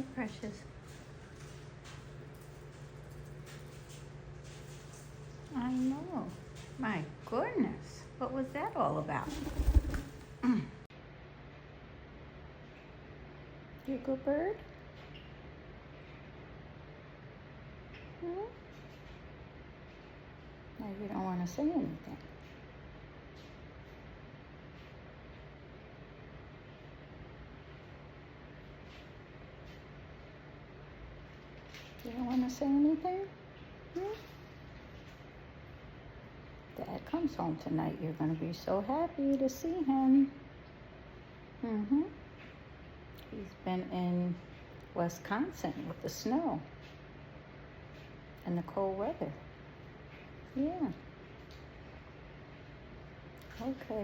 night, precious. I know. My goodness. What was that all about? You a good bird? Hmm? Now you don't want to say anything. You don't want to say anything? Hmm? Dad comes home tonight. You're going to be so happy to see him. Mm-hmm. He's been in Wisconsin with the snow and the cold weather. Yeah. Okay.